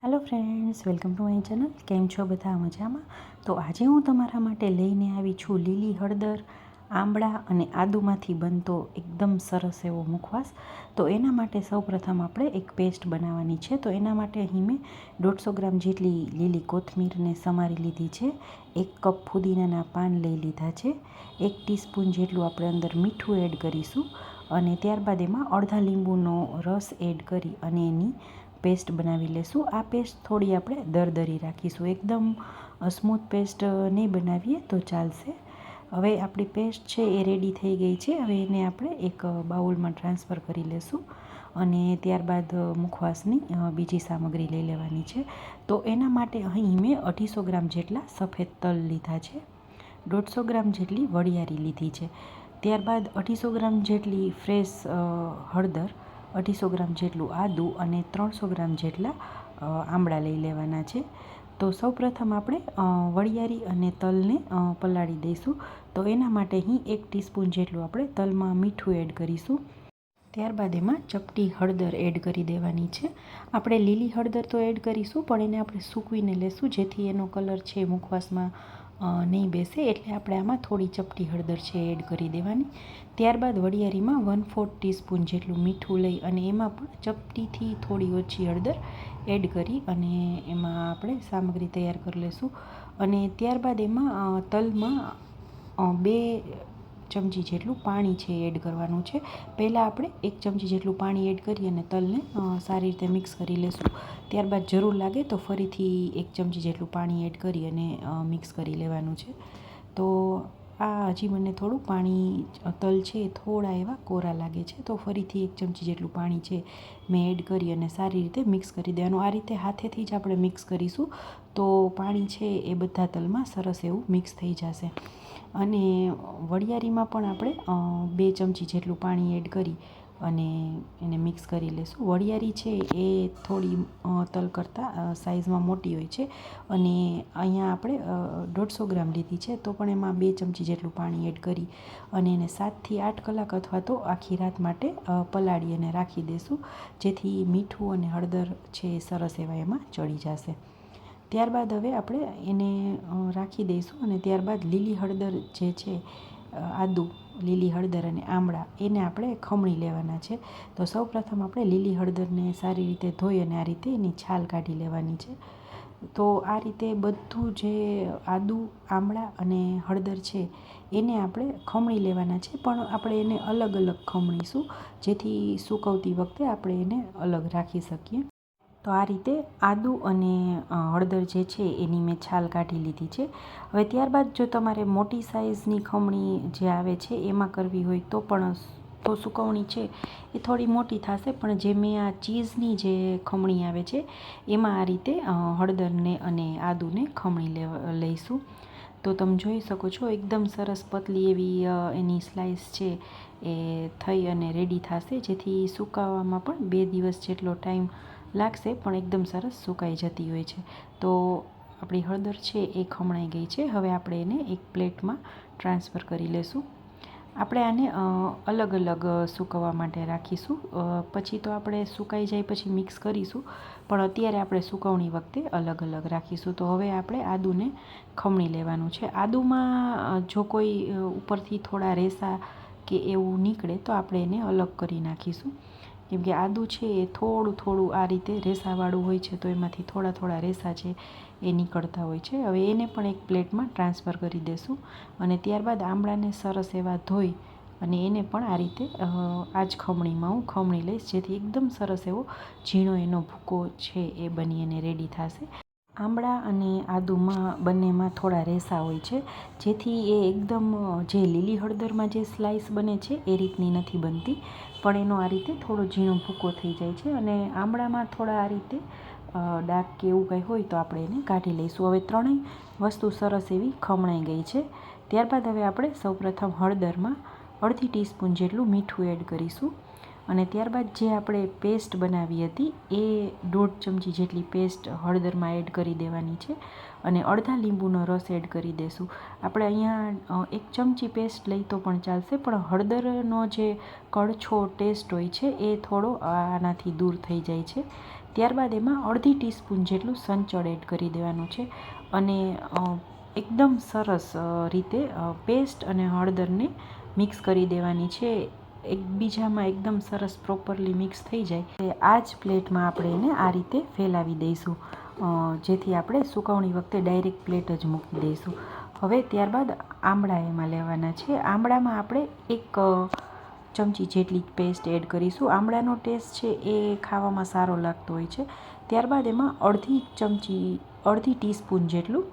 Hello friends, welcome to my channel. કેમ છો બધા મજામાં? તો આજે હું તમારા માટે લઈને આવી છું લીલી હળદર, આંબળા અને આદુમાંથી બનતો એકદમ સરસ એવો મુખવાસ. તો એના માટે સૌપ્રથમ આપણે એક પેસ્ટ બનાવવાની છે. તો એના માટે અહીં મેં 150 ગ્રામ જેટલી લીલી કોથમીરને સમારી લીધી છે. 1 કપ ફુદીનાના પાન લઈ લીધા છે. 1 ટીસ્પૂન જેટલું આપણે અંદર મીઠું એડ કરીશું અને ત્યારબાદ એમાં અડધા લીંબુનો રસ એડ કરી અને એની પેસ્ટ બનાવી લેશું. આ પેસ્ટ થોડી આપણે દરદરી રાખીશું, એકદમ સ્મૂથ પેસ્ટ નહીં બનાવીએ તો ચાલશે. હવે આપણી પેસ્ટ છે એ રેડી થઈ ગઈ છે. હવે એને આપણે એક બાઉલમાં ટ્રાન્સફર કરી લેશું અને ત્યારબાદ મુખવાસની બીજી સામગ્રી લઈ લેવાની છે. તો એના માટે અહીં મેં 250 ગ્રામ જેટલા સફેદ તલ લીધા છે, 150 ગ્રામ જેટલી વરિયાળી લીધી છે, ત્યારબાદ 250 ગ્રામ જેટલી ફ્રેશ હળદર, 250 ગ્રામ જેટલું આદું અને 300 ગ્રામ જેટલા આંબળા લઈ લેવાના છે. તો સૌપ્રથમ આપણે વરિયાળી અને તલને પલાળી દઈશું. તો એના માટે અહીં 1 ટીસ્પૂન જેટલું આપણે તલમાં મીઠું એડ કરીશું. ત્યારબાદ એમાં ચપટી હળદર એડ કરી દેવાની છે. આપણે લીલી હળદર તો એડ કરીશું, પણ એને આપણે સૂકવીને લેશું જેથી એનો કલર છે મુખવાસમાં નહીં બેસે. એટલે આપણે આમાં થોડી ચપટી હળદર છે એડ કરી દેવાની. ત્યારબાદ વરિયાળીમાં 1/4 ટીસ્પૂન જેટલું મીઠું લઈ અને એમાં પણ ચપટીથી થોડી ઓછી હળદર એડ કરી અને એમાં આપણે સામગ્રી તૈયાર કરી લઈશું. અને ત્યારબાદ એમાં તલમાં 2 ચમચી જેટલું પાણી છે એડ કરવાનું છે. પહેલાં આપણે 1 ચમચી જેટલું પાણી એડ કરી અને તલને સારી રીતે મિક્સ કરી લઈશું. ત્યારબાદ જરૂર લાગે તો ફરીથી 1 ચમચી જેટલું પાણી એડ કરી અને મિક્સ કરી લેવાનું છે. તો આ હજી મને થોડું પાણી તલ છે એ થોડા એવા કોરા લાગે છે, તો ફરીથી 1 ચમચી જેટલું પાણી છે મેં એડ કરી અને સારી રીતે મિક્સ કરી દેવાનું. આ રીતે હાથેથી જ આપણે મિક્સ કરીશું તો પાણી છે એ બધા તલમાં સરસ એવું મિક્સ થઈ જશે. અને વરિયાળીમાં પણ આપણે 2 ચમચી જેટલું પાણી એડ કરી અને એને મિક્સ કરી લઈશું. વરિયાળી છે એ થોડી તલ કરતાં સાઇઝમાં મોટી હોય છે અને અહીંયા આપણે 150 ગ્રામ લીધી છે, તો પણ એમાં 2 ચમચી જેટલું પાણી એડ કરી અને એને 7થી 8 કલાક અથવા તો આખી રાત માટે પલાળી અને રાખી દઈશું, જેથી મીઠું અને હળદર છે એ સરસ એવા એમાં ચડી જશે. ત્યારબાદ હવે આપણે એને રાખી દઈશું અને ત્યારબાદ લીલી હળદર જે છે, આદું, લીલી હળદર અને આંબળા એને આપણે ખમણી લેવાના છે. તો સૌપ્રથમ આપણે લીલી હળદરને સારી રીતે ધોઈ અને આ રીતે એની છાલ કાઢી લેવાની છે. તો આ રીતે બધું જે આદું, આંબળા અને હળદર છે એને આપણે ખમણી લેવાના છે, પણ આપણે એને અલગ અલગ ખમણીશું જેથી સૂકવતી વખતે આપણે એને અલગ રાખી શકીએ. તો આ રીતે આદું અને હળદર જે છે એની મેં છાલ કાઢી લીધી છે. હવે ત્યારબાદ જો તમારે મોટી સાઇઝની ખમણી જે આવે છે એમાં કરવી હોય તો પણ તો સૂકવણી છે એ થોડી મોટી થશે, પણ જે મેં આ ચીઝની જે ખમણી આવે છે એમાં આ રીતે હળદરને અને આદુને ખમણી લઈશું. તો તમે જોઈ શકો છો એકદમ સરસ પતલી એવી એની સ્લાઇસ છે એ થઈ અને રેડી થશે, જેથી સુકાવવામાં પણ 2 દિવસ જેટલો ટાઈમ લાગશે, પણ એકદમ સરસ સુકાઈ જતી હોય છે. તો આપણી હળદર છે એ ખમણાઈ ગઈ છે. હવે આપણે એને એક પ્લેટમાં ટ્રાન્સફર કરી લેશું. આપણે આને અલગ અલગ સૂકવવા માટે રાખીશું. પછી તો આપણે સુકાઈ જાય પછી મિક્સ કરીશું, પણ અત્યારે આપણે સૂકવણી વખતે અલગ અલગ રાખીશું. તો હવે આપણે આદુને ખમણી લેવાનું છે. આદુમાં જો કોઈ ઉપરથી થોડા રેસા કે એવું નીકળે તો આપણે એને અલગ કરી નાખીશું, કેમ કે આદું છે એ થોડું આ રીતે રેસાવાળું હોય છે, તો એમાંથી થોડા રેસા છે એ નીકળતા હોય છે. હવે એને પણ એક પ્લેટમાં ટ્રાન્સફર કરી દેશું અને ત્યારબાદ આંબળાને સરસ એવા ધોઈ અને એને પણ આ રીતે આ જ ખમણીમાં હું ખમણી લઈશ, જેથી એકદમ સરસ એવો ઝીણો એનો ભૂકો છે એ બની અને રેડી થશે. આંબળા અને આદુમાં બંનેમાં થોડા રેસા હોય છે, જેથી એ એકદમ જે લીલી હળદરમાં જે સ્લાઇસ બને છે એ રીતની નથી બનતી, પણ એનો આ રીતે થોડો ઝીણો ભૂકો થઈ જાય છે. અને આંબળામાં થોડા આ રીતે ડાઘ કે એવું કંઈ હોય તો આપણે એને કાઢી લઈશું. હવે ત્રણેય વસ્તુ સરસ એવી ખમણાઈ ગઈ છે. ત્યારબાદ હવે આપણે સૌપ્રથમ હળદરમાં 1/2 ટીસ્પૂન જેટલું મીઠું એડ કરીશું અને ત્યારબાદ જે આપણે પેસ્ટ બનાવી હતી એ 1.5 ચમચી જેટલી પેસ્ટ હળદરમાં એડ કરી દેવાની છે અને અડધા લીંબુનો રસ એડ કરી દઈશું. આપણે અહીંયા 1 ચમચી પેસ્ટ લઈ તો પણ ચાલશે, પણ હળદરનો જે કડછો ટેસ્ટ હોય છે એ થોડો આનાથી દૂર થઈ જાય છે. ત્યારબાદ એમાં અડધી ટીસ્પૂન જેટલું સંચળ એડ કરી દેવાનું છે અને એકદમ સરસ રીતે પેસ્ટ અને હળદરને મિક્સ કરી દેવાની છે. એકબીજામાં એકદમ સરસ પ્રોપરલી મિક્સ થઈ જાય આ જ પ્લેટમાં આપણે એને આ રીતે ફેલાવી દઈશું, જેથી આપણે સુકવણી વખતે ડાયરેક્ટ પ્લેટ જ મૂકી દઈશું. હવે ત્યારબાદ આંબળા એમાં લેવાના છે. આંબળામાં આપણે 1 ચમચી જેટલી પેસ્ટ એડ કરીશું. આંબળાનો ટેસ્ટ છે એ ખાવામાં સારો લાગતો હોય છે. ત્યારબાદ એમાં અડધી ટીસ્પૂન જેટલું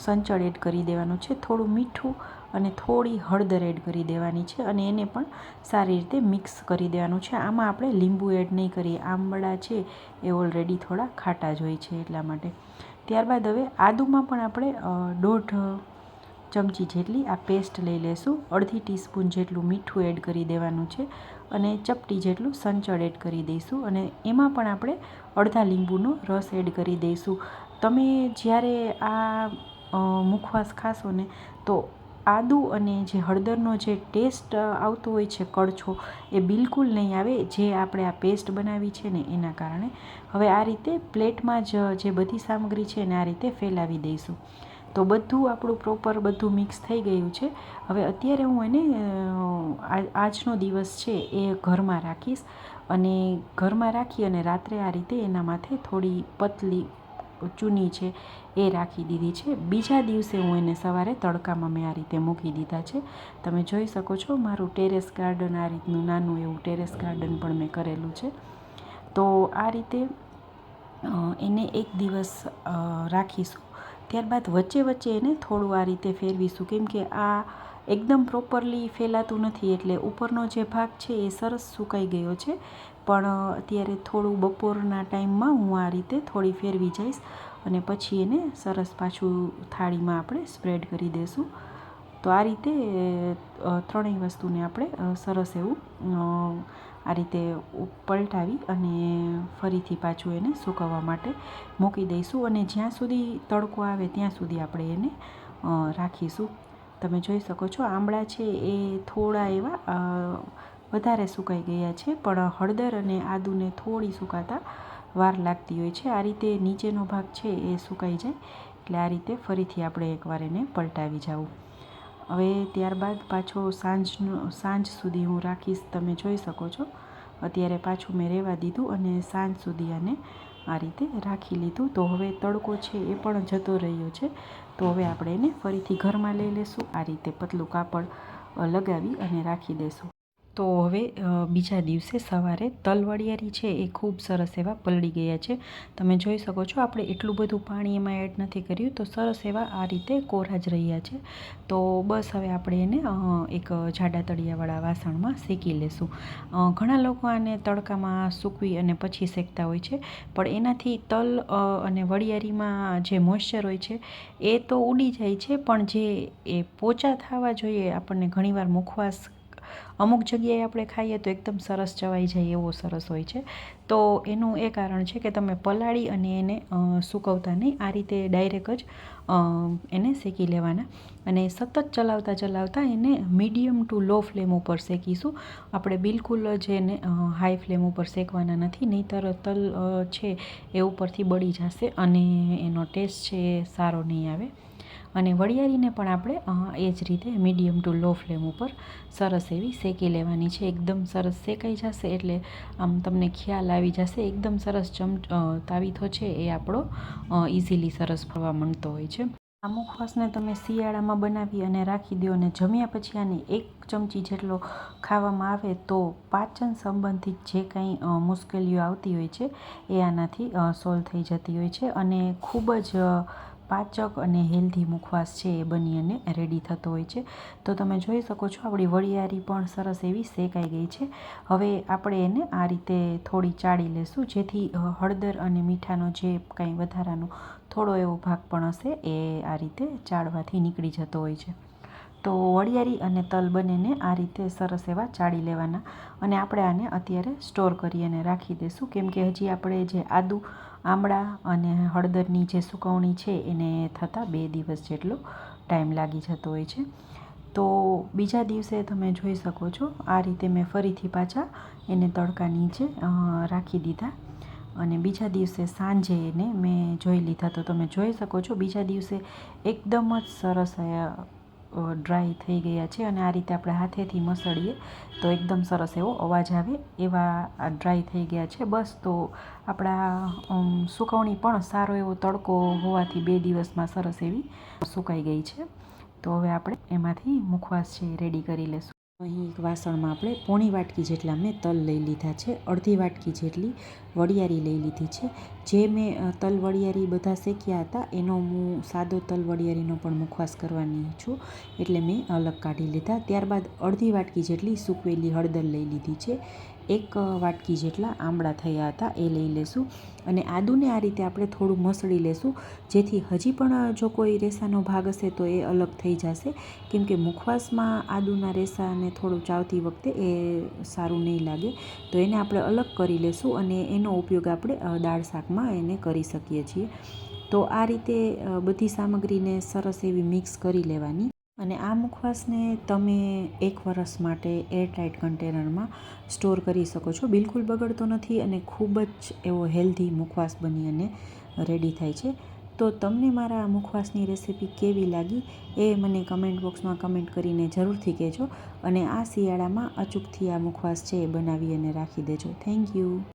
સંચળ એડ કરી દેવાનું છે. થોડું મીઠું અને થોડી હળદર એડ કરી દેવાની છે અને એને પણ સારી રીતે મિક્સ કરી દેવાનું છે. આમાં આપણે લીંબુ એડ નહીં કરીએ, આંબળા છે એ ઓલરેડી થોડા ખાટા જ હોય છે એટલા માટે. ત્યારબાદ હવે આદુમાં પણ આપણે 1.5 ચમચી જેટલી આ પેસ્ટ લઈ લેશું. અડધી ટીસ્પૂન જેટલું મીઠું એડ કરી દેવાનું છે અને ચપટી જેટલું સંચળ એડ કરી દઈશું અને એમાં પણ આપણે અડધા લીંબુનો રસ એડ કરી દઈશું. તમે જ્યારે આ મુખવાસ ખાશો ને તો આદુ અને જે હળદરનો જે ટેસ્ટ આવતો હોય છે કડછો, એ બિલકુલ નહીં આવે, જે આપણે આ પેસ્ટ બનાવી છે ને એના કારણે. હવે આ રીતે પ્લેટમાં જ જે બધી સામગ્રી છે એને આ રીતે ફેલાવી દઈશું. તો બધું આપણું પ્રોપર બધું મિક્સ થઈ ગયું છે. હવે અત્યારે હું એને આજનો દિવસ છે એ ઘરમાં રાખીશ અને ઘરમાં રાખી અને રાત્રે આ રીતે એના માથે થોડી પતલી ચૂની છે એ રાખી દીધી છે. બીજા દિવસે હું એને સવારે તડકામાં મેં આ રીતે મૂકી દીધા છે. તમે જોઈ શકો છો મારું ટેરેસ ગાર્ડન, આ રીતનું નાનું એવું ટેરેસ ગાર્ડન પણ મેં કરેલું છે. તો આ રીતે એને એક દિવસ રાખીશું. ત્યારબાદ વચ્ચે વચ્ચે એને થોડું આ રીતે ફેરવીશું, કેમ કે આ એકદમ પ્રોપરલી ફેલાતું નથી એટલે ઉપરનો જે ભાગ છે એ સરસ સુકાઈ ગયો છે. પણ અત્યારે થોડું બપોરના ટાઈમમાં હું આ રીતે થોડી ફેરવી જઈશ અને પછી એને સરસ પાછું થાળીમાં આપણે સ્પ્રેડ કરી દઈશું. તો આ રીતે ત્રણેય વસ્તુને આપણે સરસ એવું આ રીતે પલટાવી અને ફરીથી પાછું એને સૂકવવા માટે મૂકી દઈશું અને જ્યાં સુધી તડકો આવે ત્યાં સુધી આપણે એને રાખીશું. તમે જોઈ શકો છો આંબળા છે એ થોડા એવા વધારે સુકાઈ ગયા છે, પણ હળદર અને આદુને થોડી સુકાતા વાર લાગતી હોય છે. આ રીતે નીચેનો ભાગ છે એ સુકાઈ જાય એટલે આ રીતે ફરીથી આપણે એકવાર એને પલટાવી જવું. હવે ત્યારબાદ પાછો સાંજ સુધી હું રાખીશ. તમે જોઈ શકો છો અત્યારે પાછું મેં રહેવા દીધું અને સાંજ સુધી આને આ રીતે રાખી લીધું. તો હવે તડકો છે એ પણ જતો રહ્યો છે. તો હવે આપણે એને ફરીથી ઘરમાં લઈ લઈશું. આ રીતે પતલું કાપડ લગાવી અને રાખી દઈશું. તો હવે બીજા દિવસે સવારે તલ વરિયાળી છે એ ખૂબ સરસ એવા પલળી ગયા છે. તમે જોઈ શકો છો આપણે એટલું બધું પાણી એમાં એડ નથી કર્યું, તો સરસ એવા આ રીતે કોરા જ રહ્યા છે. તો બસ હવે આપણે એને એક જાડા તળિયાવાળા વાસણમાં શેકી લેશું. ઘણા લોકો આને તડકામાં સૂકવી અને પછી શેકતા હોય છે, પણ એનાથી તલ અને વરિયાળીમાં જે મોઇશ્ચર હોય છે એ તો ઉડી જાય છે, પણ જે એ પોચા થવા જોઈએ, આપણને ઘણીવાર મુખવાસ અમુક જગ્યાએ આપણે ખાઈએ તો એકદમ સરસ ચવાઈ જાય એવો સરસ હોય છે. તો એનું એ કારણ છે કે તમે પલાળી અને એને સૂકવતા નહીં, આ રીતે ડાયરેક્ટ જ એને શેકી લેવાના અને સતત ચલાવતા એને મીડિયમ ટુ લો ફ્લેમ ઉપર શેકીશું. આપણે બિલકુલ જ એને હાઈ ફ્લેમ ઉપર શેકવાના નથી, નહીંતર તલ છે એ ઉપરથી બળી જશે અને એનો ટેસ્ટ છે એ સારો નહીં આવે. અને વરિયાળીને પણ આપણે એ જ રીતે મીડિયમ ટુ લો ફ્લેમ ઉપર સરસ એવી શેકી લેવાની છે. એકદમ સરસ શેકાઈ જશે એટલે આમ તમને ખ્યાલ આવી જશે, એકદમ સરસ તાવીથો છે એ આપણો ઇઝીલી સરસ ફરવા માંડતો હોય છે. આ મુખવાસને તમે શિયાળામાં બનાવી અને રાખી દો અને જમ્યા પછી આને 1 ચમચી જેટલો ખાવામાં આવે તો પાચન સંબંધિત જે કંઈ મુશ્કેલીઓ આવતી હોય છે એ આનાથી સોલ્વ થઈ જતી હોય છે અને ખૂબ જ પાચક અને હેલ્ધી મુખવાસ છે એ બની અને રેડી થતો હોય છે. તો તમે જોઈ શકો છો આપણી વરિયાળી પણ સરસ એવી શેકાઈ ગઈ છે. હવે આપણે એને આ રીતે થોડી ચાળી લેશું, જેથી હળદર અને મીઠાનો જે કંઈ વધારાનો થોડો એવો ભાગ પણ હશે એ આ રીતે ચાળવાથી નીકળી જતો હોય છે. તો વરિયાળી અને તલ બંનેને આ રીતે સરસ એવા ચાળી લેવાના અને આપણે આને અત્યારે સ્ટોર કરી અને રાખી દઈશું, કેમ કે હજી આપણે જે આદુ, આંબળા અને હળદરની જે સુકવણી છે એને થતાં 2 દિવસ જેટલો ટાઈમ લાગી જતો હોય છે. તો બીજા દિવસે તમે જોઈ શકો છો આ રીતે મેં ફરીથી પાછા એને તડકા નીચે રાખી દીધા અને બીજા દિવસે સાંજે એને મેં જોઈ લીધા. તો તમે જોઈ શકો છો બીજા દિવસે એકદમ જ સરસ ડ્રાય થઈ ગયા છે. અને આ રીતે આપણે હાથેથી મસળીએ તો એકદમ સરસ એવો અવાજ આવે એવા આ ડ્રાય થઈ ગયા છે. બસ તો આપણા સુકવણી પણ સારો એવો તડકો હોવાથી 2 દિવસમાં સરસ એવી સુકાઈ ગઈ છે. તો હવે આપણે એમાંથી મુખવાસ છે રેડી કરી લેશું. અહીં એક વાસણમાં આપણે પોણી વાટકી જેટલા મેં તલ લઈ લીધા છે. અડધી વાટકી જેટલી વરિયાળી લઈ લીધી છે. જે મેં તલ વરિયાળી બધા શેક્યા હતા એનો હું સાદો તલ વરિયાળીનો પણ મુખવાસ કરવાની છું, એટલે મેં અલગ કાઢી લીધા. ત્યારબાદ અડધી વાટકી જેટલી સૂકવેલી હળદર લઈ લીધી છે. 1 વાટકી જેટલા આંબળા થયા હતા એ લઈ લેશું. અને આદુને આ રીતે આપણે થોડું મસળી લેશું, જેથી હજી પણ જો કોઈ રેસાનો ભાગ હશે તો એ અલગ થઈ જશે. કેમ કે મુખવાસમાં આદુના રેસાને થોડું ચાવતી વખતે એ સારું નહીં લાગે, તો એને આપણે અલગ કરી લેશું અને એનો ઉપયોગ આપણે દાળ શાકમાં એને કરી શકીએ છીએ. તો આ રીતે બધી સામગ્રીને સરસ એવી મિક્સ કરી લેવાની. અને આ મુખવાસને તમે 1 વર્ષ માટે એરટાઇટ કન્ટેનરમાં સ્ટોર કરી શકો છો. બિલકુલ બગડતો નથી અને ખૂબ જ એવો હેલ્ધી મુખવાસ બની અને રેડી થાય છે. તો તમને મારા મુખવાસની રેસીપી કેવી લાગી એ મને કમેન્ટ બોક્સમાં કમેન્ટ કરીને જરૂરથી કહેજો. અને આ શિયાળામાં અચૂકથી આ મુખવાસ છે એ બનાવી અને રાખી દેજો. Thank you.